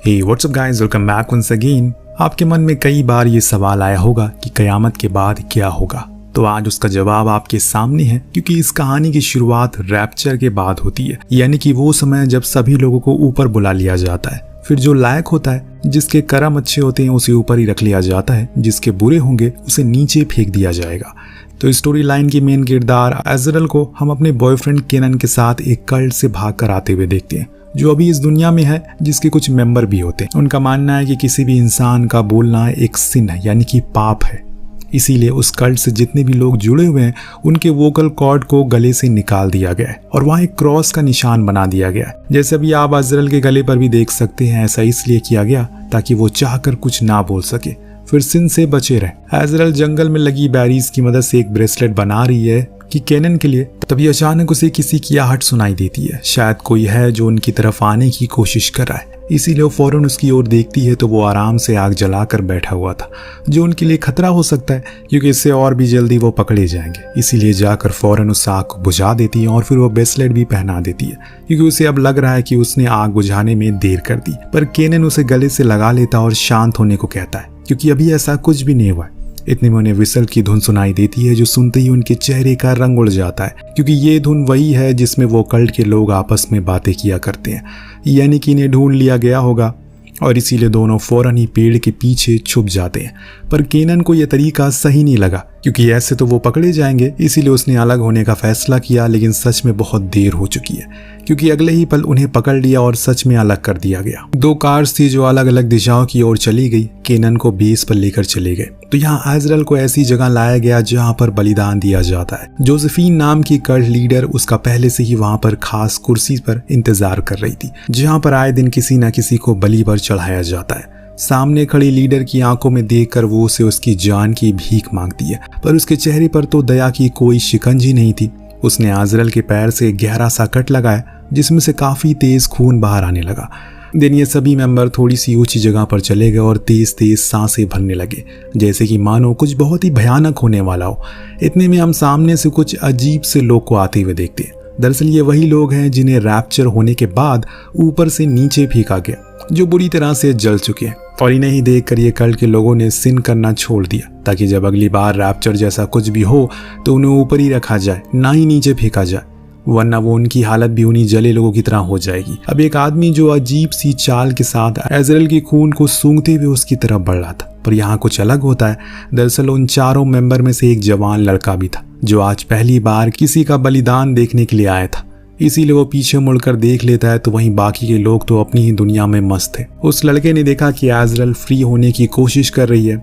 हे what's up guys, welcome back once again. आपके मन में कई बार ये सवाल आया होगा कि कयामत के बाद क्या होगा। तो आज उसका जवाब आपके सामने है, क्योंकि इस कहानी की शुरुआत रैप्चर के बाद होती है, यानी कि वो समय जब सभी लोगों को ऊपर बुला लिया जाता है। फिर जो लायक होता है, जिसके कर्म अच्छे होते हैं, उसे ऊपर ही रख लिया जाता है, जिसके बुरे होंगे उसे नीचे फेंक दिया जाएगा। तो स्टोरी लाइन की मेन किरदार अज़राइल को हम अपने बॉयफ्रेंड केनन के साथ एक कल्ट से भाग कर आते हुए देखते हैं, जो अभी इस दुनिया में है, जिसके कुछ मेंबर भी होते हैं। उनका मानना है कि किसी भी इंसान का बोलना एक सिन है, यानी कि पाप है। इसीलिए उस कल्ट से जितने भी लोग जुड़े हुए हैं, उनके वोकल कॉर्ड को गले से निकाल दिया गया है और वहाँ एक क्रॉस का निशान बना दिया गया है। जैसे अभी आप अज़राइल के गले पर भी देख सकते हैं, ऐसा इसलिए किया गया ताकि वो चाहकर कुछ ना बोल सके, फिर सिन से बचे रहे। अज़राइल जंगल में लगी बैरीज की मदद से एक ब्रेसलेट बना रही है कि केनन के लिए। तभी अचानक उसे किसी की आहट सुनाई देती है। शायद कोई है जो उनकी तरफ आने की कोशिश कर रहा है। इसीलिए वो फौरन उसकी ओर देखती है तो वो आराम से आग जलाकर बैठा हुआ था, जो उनके लिए खतरा हो सकता है, क्योंकि इससे और भी जल्दी वो पकड़े जाएंगे। इसीलिए जाकर फौरन उस आग को बुझा देती है और फिर वो ब्रेसलेट भी पहना देती है, क्योंकि उसे अब लग रहा है कि उसने आग बुझाने में देर कर दी। पर केनन उसे गले से लगा लेता और शांत होने को कहता है, क्योंकि अभी ऐसा कुछ भी नहीं हुआ है। इतने में उन्हें विसल की धुन सुनाई देती है, जो सुनते ही उनके चेहरे का रंग उड़ जाता है, क्योंकि ये धुन वही है जिसमें वो कल्ट के लोग आपस में बातें किया करते हैं, यानी कि इन्हें ढूंढ लिया गया होगा और इसीलिए दोनों फौरन ही पेड़ के पीछे छुप जाते हैं। पर केनन को यह तरीका सही नहीं लगा, क्योंकि ऐसे तो वो पकड़े जाएंगे। इसीलिए उसने अलग होने का फैसला किया, लेकिन सच में बहुत देर हो चुकी है, क्योंकि अगले ही पल उन्हें पकड़ लिया और सच में अलग कर दिया गया। दो कार्स थी जो अलग अलग दिशाओं की ओर चली गई, केनन को बेस पर लेकर चले गए। तो यहाँ अज़राइल को ऐसी जगह लाया गया जहाँ पर बलिदान दिया जाता है। जोसेफीन नाम की कल्ट लीडर उसका पहले से ही वहाँ पर खास कुर्सी पर इंतजार कर रही थी, जहाँ पर आए दिन किसी न किसी को बलि पर चढ़ाया जाता है। सामने खड़ी लीडर की आंखों में देखकर वो उसे उसकी जान की भीख मांगती है, पर उसके चेहरे पर तो दया की कोई शिकंजी नहीं थी। उसने अज़राइल के पैर से गहरा सा कट लगाया, जिसमें से काफी तेज खून बाहर आने लगा। दिन ये सभी मेंबर थोड़ी सी ऊंची जगह पर चले गए और तेज तेज सांसें भरने लगे, जैसे कि मानो कुछ बहुत ही भयानक होने वाला हो। इतने में हम सामने से कुछ अजीब से लोग को आते हुए देखते हैं। दरअसल ये वही लोग हैं जिन्हें रैप्चर होने के बाद ऊपर से नीचे फेंका गया, जो बुरी तरह से जल चुके हैं। और इन्हें ही देखकर ये कल्ट के लोगों ने सिन करना छोड़ दिया, ताकि जब अगली बार रैप्चर जैसा कुछ भी हो तो उन्हें ऊपर ही रखा जाए, ना ही नीचे फेंका जाए, वरना वो उनकी हालत भी उन्हीं जले लोगों की तरह हो जाएगी। अब एक आदमी जो अजीब सी चाल के साथ अज़राइल के खून को सूंघते हुए उसकी तरफ बढ़ रहा था, पर यहाँ कुछ अलग होता है। दरअसल उन चारों मेंबर में से एक जवान लड़का भी था, जो आज पहली बार किसी का बलिदान देखने के लिए आया था। इसीलिए वो पीछे मुड़कर देख लेता है, तो वहीं बाकी के लोग तो अपनी ही दुनिया में मस्त थे। उस लड़के ने देखा कि अज़राइल फ्री होने की कोशिश कर रही है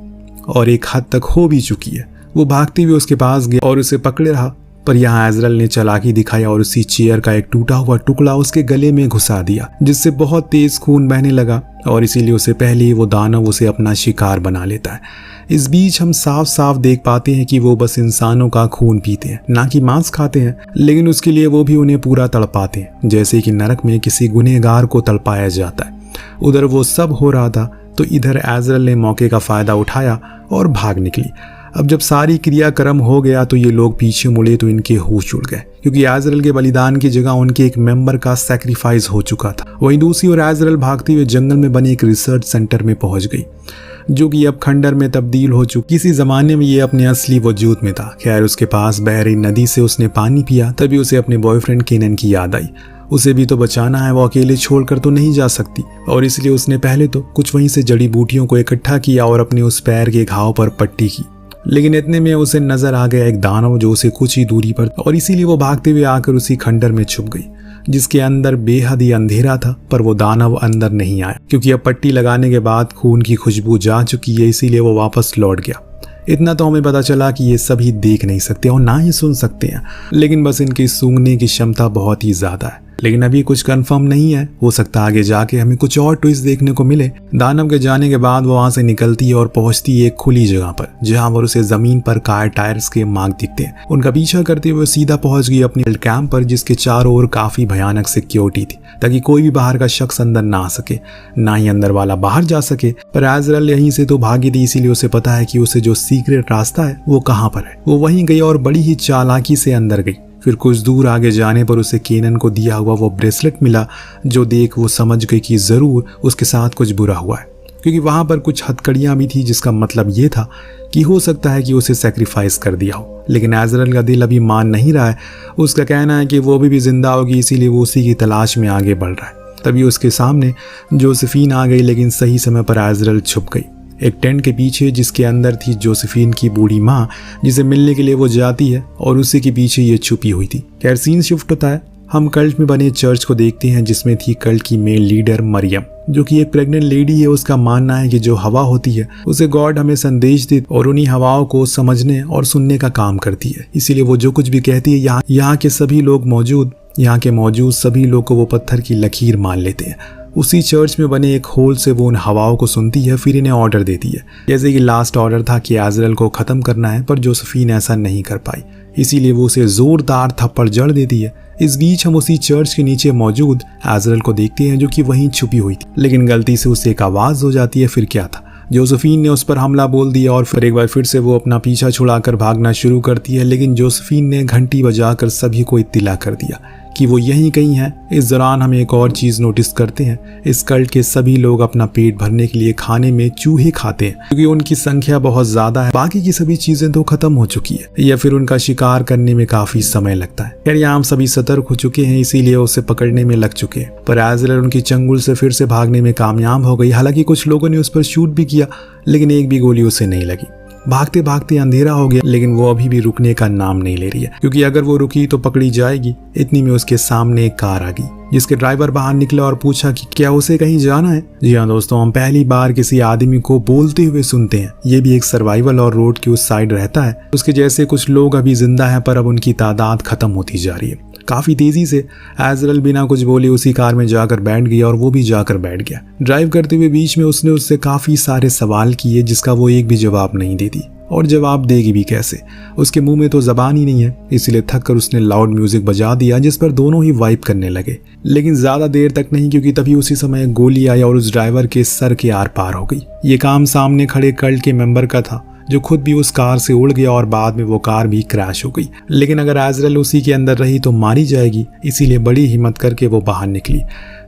और एक हद तक हो भी चुकी है। वो भागते हुए उसके पास गया और उसे पकड़े रहा, पर यहाँ अज़राइल ने चालाकी दिखाई और उसी चेयर का एक टूटा हुआ टुकड़ा उसके गले में घुसा दिया, जिससे बहुत तेज खून बहने लगा। और इसीलिए उसे पहले ही वो दानव उसे अपना शिकार बना लेता है। इस बीच हम साफ साफ देख पाते हैं कि वो बस इंसानों का खून पीते हैं, ना कि मांस खाते हैं, लेकिन उसके लिए वो भी उन्हें पूरा तड़पाते हैं, जैसे कि नरक में किसी गुनहगार को तड़पाया जाता है। उधर वो सब हो रहा था तो इधर अज़राइल ने मौके का फायदा उठाया और भाग निकली। अब जब सारी क्रियाक्रम हो गया तो ये लोग पीछे मुड़े तो इनके होश उड़ गए, क्योंकि अज़राइल के बलिदान की जगह उनके एक मेंबर का सैक्रिफाइस हो चुका था। वहीं दूसरी ओर अज़राइल भागते हुए जंगल में बने एक रिसर्च सेंटर में पहुंच गई, जो कि अब खंडर में तब्दील हो चुकी। किसी जमाने में ये अपने असली वजूद में था। खैर, उसके पास बह रही नदी से उसने पानी पिया, तभी उसे अपने बॉयफ्रेंड केनन की याद आई। उसे भी तो बचाना है, वो अकेले छोड़कर तो नहीं जा सकती, और इसलिए उसने पहले तो कुछ वहीं से जड़ी बूटियों को इकट्ठा किया और अपने उस पैर के घाव पर पट्टी की। लेकिन इतने में उसे नजर आ गया एक दानव जो उसे कुछ ही दूरी पर, और इसीलिए वो भागते हुए आकर उसी खंडर में छुप गई, जिसके अंदर बेहद ही अंधेरा था। पर वो दानव अंदर नहीं आया, क्योंकि अब पट्टी लगाने के बाद खून की खुशबू जा चुकी है, इसीलिए वो वापस लौट गया। इतना तो हमें पता चला कि ये सभी देख नहीं सकते और ना ही सुन सकते हैं, लेकिन बस इनकी सूंघने की क्षमता बहुत ही ज्यादा है। लेकिन अभी कुछ कंफर्म नहीं है, हो सकता है आगे जाके हमें कुछ और ट्विस्ट देखने को मिले। दानव के जाने के बाद वो वहां से निकलती है और पहुंचती है एक खुली जगह पर, जहां पर उसे जमीन पर कार टायर्स के मार्ग दिखते हैं। उनका पीछा करते हुए सीधा पहुंच गई अपनी कैंप पर, जिसके चारों ओर काफी भयानक सिक्योरिटी थी, ताकि कोई भी बाहर का शख्स अंदर ना आ सके, ना ही अंदर वाला बाहर जा सके। पर अज़राइल यहीं से तो भागी थी, इसीलिए उसे पता है कि उसे जो सीक्रेट रास्ता है वो कहाँ पर है। वो वहीं गई और बड़ी ही चालाकी से अंदर गई, फिर कुछ दूर आगे जाने पर उसे केनन को दिया हुआ वो ब्रेसलेट मिला, जो देख वो समझ गई कि ज़रूर उसके साथ कुछ बुरा हुआ है, क्योंकि वहाँ पर कुछ हथकड़ियाँ भी थी, जिसका मतलब ये था कि हो सकता है कि उसे सेक्रीफाइस कर दिया हो। लेकिन एजरल का दिल अभी मान नहीं रहा है। उसका कहना है कि वो भी जिंदा होगी, इसीलिए वो उसी की तलाश में आगे बढ़ रहा है। तभी उसके सामने जोसेफीन आ गई, लेकिन सही समय पर एजरल छुप गई एक टेंट के पीछे, जिसके अंदर थी जोसेफीन की बूढ़ी माँ, जिसे मिलने के लिए वो जाती है, और उसी के पीछे ये छुपी हुई थी। खैर सीन शिफ्ट होता है, हम कल्ट में बने चर्च को देखते हैं, जिसमें थी कल्ट की मेल लीडर मरियम, जो कि एक प्रेग्नेंट लेडी है। उसका मानना है कि जो हवा होती है उसे गॉड हमें संदेश दे और उन्हीं हवाओं को समझने और सुनने का काम करती है। इसीलिए वो जो कुछ भी कहती है, यहाँ के सभी लोग मौजूद सभी लोग को वो पत्थर की लकीर मान लेते हैं। उसी चर्च में बने एक होल से वो उन हवाओं को सुनती है, फिर इन्हें ऑर्डर देती है। जैसे कि लास्ट ऑर्डर था कि एजरल को खत्म करना है, पर जोसेफीन ऐसा नहीं कर पाई, इसीलिए वो उसे जोरदार थप्पड़ जड़ देती है। इस बीच हम उसी चर्च के नीचे मौजूद एजरल को देखते हैं, जो कि वहीं छुपी हुई थी, लेकिन गलती से उससे एक आवाज हो जाती है। फिर क्या था, जोसेफीन ने उस पर हमला बोल दिया और फिर एक बार फिर से वो अपना पीछा छुड़ाकर भागना शुरू करती है। लेकिन जोसेफीन ने घंटी बजाकर सभी को इत्तिला कर दिया कि वो यहीं कहीं है। इस दौरान हम एक और चीज नोटिस करते हैं, इस कल्ट के सभी लोग अपना पेट भरने के लिए खाने में चूहे खाते हैं, क्योंकि उनकी संख्या बहुत ज्यादा है। बाकी की सभी चीजें तो खत्म हो चुकी है या फिर उनका शिकार करने में काफी समय लगता है। खैर यहाँ हम सभी सतर्क हो चुके हैं, इसीलिए उसे पकड़ने में लग चुके हैं, पर एजरल उनकी चंगुल से फिर से भागने में कामयाब हो गई। हालांकि कुछ लोगों ने उस पर शूट भी किया, लेकिन एक भी गोली उसे नहीं लगी। भागते भागते अंधेरा हो गया, लेकिन वो अभी भी रुकने का नाम नहीं ले रही है, क्योंकि अगर वो रुकी तो पकड़ी जाएगी। इतनी में उसके सामने एक कार आ गई, जिसके ड्राइवर बाहर निकला और पूछा कि क्या उसे कहीं जाना है। जी हाँ दोस्तों, हम पहली बार किसी आदमी को बोलते हुए सुनते हैं। ये भी एक सर्वाइवल और रोड की उस साइड रहता है। उसके जैसे कुछ लोग अभी जिंदा हैं, पर अब उनकी तादाद खत्म होती जा रही है। काफी तेजी से एजरल बिना कुछ बोले उसी कार में जाकर बैठ गया और वो भी जाकर बैठ गया। ड्राइव करते हुए बीच में उसने उससे काफी सारे सवाल किए, जिसका वो एक भी जवाब नहीं देती, और जवाब देगी भी कैसे, उसके मुंह में तो जबान ही नहीं है। इसलिए थक कर उसने लाउड म्यूजिक बजा दिया, जिस पर दोनों ही वाइब करने लगे। लेकिन ज्यादा देर तक नहीं, क्योंकि तभी उसी समय गोली आई और उस ड्राइवर के सर के आर पार हो गई। ये काम सामने खड़े कल्ट के मेंबर का था, जो खुद भी उस कार से उड़ गया और बाद में वो कार भी क्रैश हो गई। लेकिन अगर एजरल उसी के अंदर रही तो मारी जाएगी, इसीलिए बड़ी हिम्मत करके वो बाहर निकली।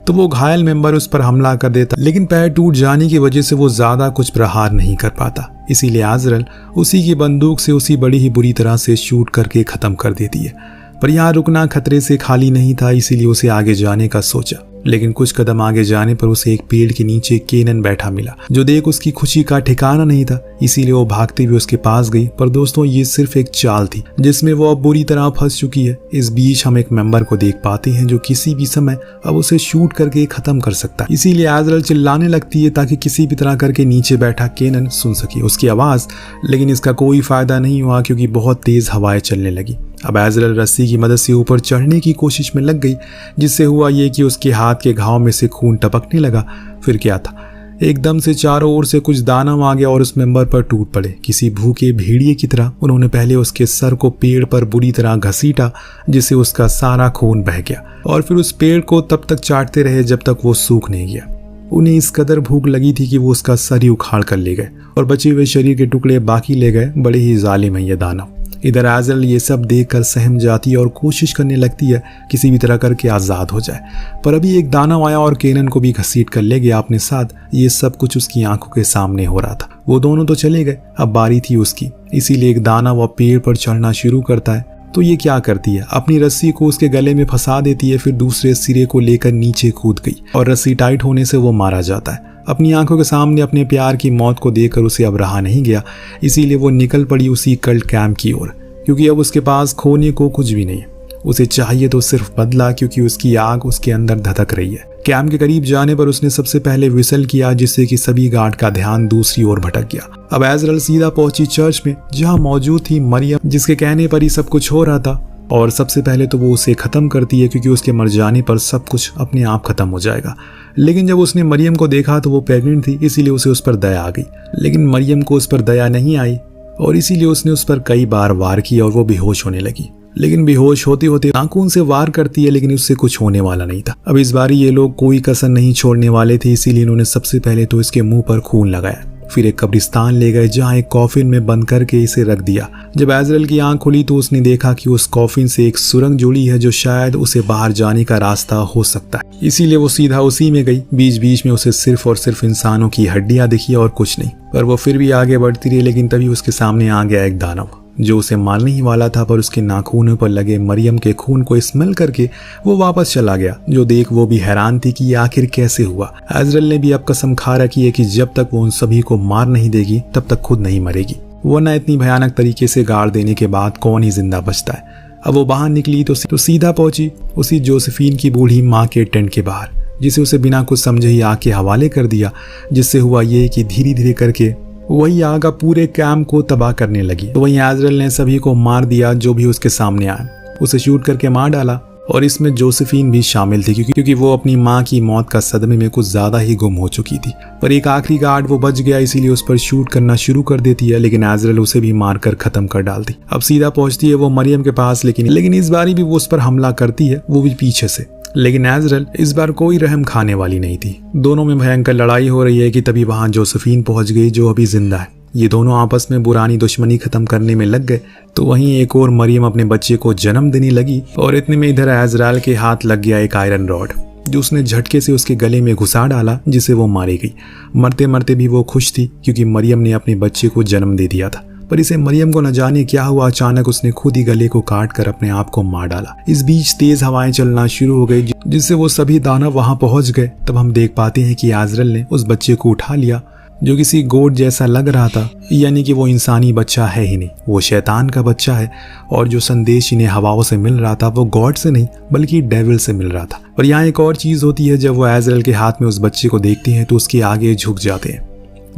तो वो घायल मेंबर उस पर हमला कर देता, लेकिन पैर टूट जाने की वजह से वो ज्यादा कुछ प्रहार नहीं कर पाता। इसीलिए एजरल उसी की बंदूक से उसी बड़ी ही बुरी तरह से शूट करके खत्म कर देती है। पर यहाँ रुकना खतरे से खाली नहीं था, इसीलिए उसे आगे जाने का सोचा। लेकिन कुछ कदम आगे जाने पर उसे एक पेड़ के नीचे केनन बैठा मिला, जो देख उसकी खुशी का ठिकाना नहीं था। इसीलिए वो भागते हुए उसके पास गई। पर दोस्तों, ये सिर्फ एक चाल थी, जिसमें वो अब बुरी तरह फंस चुकी है। इस बीच हम एक मेंबर को देख पाते हैं, जो किसी भी समय अब उसे शूट करके खत्म कर सकता है। इसीलिए एजरल चिल्लाने लगती है, ताकि किसी भी तरह करके नीचे बैठा केनन सुन सके उसकी आवाज। लेकिन इसका कोई फायदा नहीं हुआ, क्योंकि बहुत तेज हवाएं चलने लगी। अब एजरल रस्सी की मदद से ऊपर चढ़ने की कोशिश में लग गई, जिससे हुआ ये कि उसके हाथ के घाव में से खून टपकने लगा। फिर क्या था, एकदम से चारों ओर से कुछ दानव आ गया और उस मेंबर पर टूट पड़े। किसी भूखे भेड़िए की तरह उन्होंने पहले उसके सर को पेड़ पर बुरी तरह घसीटा, जिससे उसका सारा खून बह गया, और फिर उस पेड़ को तब तक चाटते रहे जब तक वो सूख नहीं गया। उन्हें इस कदर भूख लगी थी कि वो उसका सर ही उखाड़ कर ले गए और बचे हुए शरीर के टुकड़े बाकी ले गए। बड़े ही जालिम है ये दानव। इधर एजरल ये सब देखकर सहम जाती है और कोशिश करने लगती है किसी भी तरह करके आज़ाद हो जाए। पर अभी एक दानव आया और केनन को भी घसीट कर ले गया अपने साथ। ये सब कुछ उसकी आंखों के सामने हो रहा था। वो दोनों तो चले गए, अब बारी थी उसकी। इसीलिए एक दानव अब पेड़ पर चढ़ना शुरू करता है। तो ये क्या करती है, अपनी रस्सी को उसके गले में फंसा देती है, फिर दूसरे सिरे को लेकर नीचे कूद गई और रस्सी टाइट होने से वो मारा जाता है। अपनी आंखों के सामने अपने प्यार की मौत को देखकर उसे अब रहा नहीं गया, इसीलिए वो निकल पड़ी उसी कल्ट कैंप की ओर, क्योंकि अब उसके पास खोने को कुछ भी नहीं है। उसे चाहिए तो सिर्फ बदला, क्योंकि उसकी आग उसके अंदर धधक रही है। कैंप के करीब जाने पर उसने सबसे पहले विसल किया, जिससे कि सभी गार्ड का ध्यान दूसरी ओर भटक गया। अब एजरल सीधा पहुंची चर्च में, जहां मौजूद थी मरियम, जिसके कहने पर ही सब कुछ हो रहा था। और सबसे पहले तो वो उसे खत्म करती है, क्योंकि उसके मर जाने पर सब कुछ अपने आप खत्म हो जाएगा। लेकिन जब उसने मरियम को देखा तो वो प्रेग्नेंट थी, इसीलिए उसे उस पर दया आ गई। लेकिन मरियम को उस पर दया नहीं आई और इसीलिए उसने उस पर कई बार वार किया और वो बेहोश होने लगी। लेकिन बेहोश होते होते नाखून से वार करती है, लेकिन उससे कुछ होने वाला नहीं था। अब इस बार ये लोग कोई कसर नहीं छोड़ने वाले थे, इसीलिए इन्होंने सबसे पहले तो इसके मुंह पर खून लगाया। फिर एक कब्रिस्तान ले गए जहाँ एक कॉफिन में बंद करके इसे रख दिया। जब एजरल की आंख खुली तो उसने देखा कि उस कॉफिन से एक सुरंग जुड़ी है जो शायद उसे बाहर जाने का रास्ता हो सकता है। इसीलिए वो सीधा उसी में गई। बीच बीच में उसे सिर्फ और सिर्फ इंसानों की हड्डियां दिखी और कुछ नहीं। पर वो फिर भी आगे बढ़ती रही, लेकिन तभी उसके सामने आ गया एक दानव जो उसे मारने ही वाला था। पर उसके नाखूनों पर लगे मरियम के खून को स्मेल करके वो वापस चला गया। जो देख वो भी हैरान थी कि ये आखिर कैसे हुआ। एजरल ने भी अब कसम खा रखी है कि जब तक वो उन सभी को मार नहीं देगी तब तक खुद नहीं मरेगी, वरना इतनी भयानक तरीके से गाड़ देने के बाद कौन ही जिंदा बचता है। अब वो बाहर निकली तो सीधा पहुंची उसी जोसेफीन की बूढ़ी माँ के टेंट के बाहर, जिसे उसे बिना कुछ समझे ही आग के हवाले कर दिया। जिससे हुआ ये कि धीरे धीरे करके वही आग पूरे कैंप को तबाह करने लगी। तो वहीं एजरल ने सभी को मार दिया जो भी उसके सामने आया, उसे शूट करके मार डाला। और इसमें जोसेफीन भी शामिल थी क्योंकि वो अपनी माँ की मौत का सदमे में कुछ ज्यादा ही गुम हो चुकी थी। पर एक आखिरी गार्ड वो बच गया, इसीलिए उस पर शूट करना शुरू कर देती है, लेकिन एजरल उसे भी मारकर खत्म कर डालती। अब सीधा पहुंचती है वो मरियम के पास, लेकिन इस बारी भी वो उस पर हमला करती है, वो भी पीछे से। लेकिन एजरल इस बार कोई रहम खाने वाली नहीं थी। दोनों में भयंकर लड़ाई हो रही है कि तभी वहां जोसेफीन पहुंच गई जो अभी जिंदा है। ये दोनों आपस में पुरानी दुश्मनी खत्म करने में लग गए। तो वहीं एक और मरियम अपने बच्चे को जन्म देने लगी और इतने में इधर एजराल के हाथ लग गया एक आयरन रॉड जो उसने झटके से उसके गले में घुसा डाला, जिसे वो मारी गई। मरते मरते भी वो खुश थी क्योंकि मरियम ने अपने बच्चे को जन्म दे दिया था। पर इसे मरियम को न जाने क्या हुआ, अचानक उसने खुद ही गले को काट कर अपने आप को मार डाला। इस बीच तेज हवाएं चलना शुरू हो गई जिससे वो सभी दानव वहां पहुंच गए। तब हम देख पाते हैं कि एजरल ने उस बच्चे को उठा लिया जो किसी गोट जैसा लग रहा था, यानी कि वो इंसानी बच्चा है ही नहीं, वो शैतान का बच्चा है। और जो संदेश इन्हें हवाओं से मिल रहा था वो गॉड से नहीं बल्कि डेविल से मिल रहा था। पर यहाँ एक और चीज होती है, जब वो एजरल के हाथ में उस बच्चे को देखती हैं तो उसके आगे झुक जाते हैं,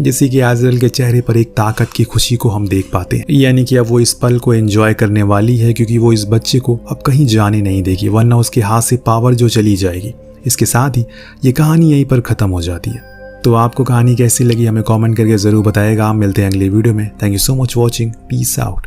जैसे कि एजरल के चेहरे पर एक ताकत की खुशी को हम देख पाते हैं, यानी कि अब वो इस पल को एंजॉय करने वाली है क्योंकि वो इस बच्चे को अब कहीं जाने नहीं देगी, वरना उसके हाथ से पावर जो चली जाएगी। इसके साथ ही ये कहानी यहीं पर खत्म हो जाती है। तो आपको कहानी कैसी लगी हमें कमेंट करके जरूर बताएगा। मिलते हैं अगले वीडियो में। Thank you so much watching. Peace out.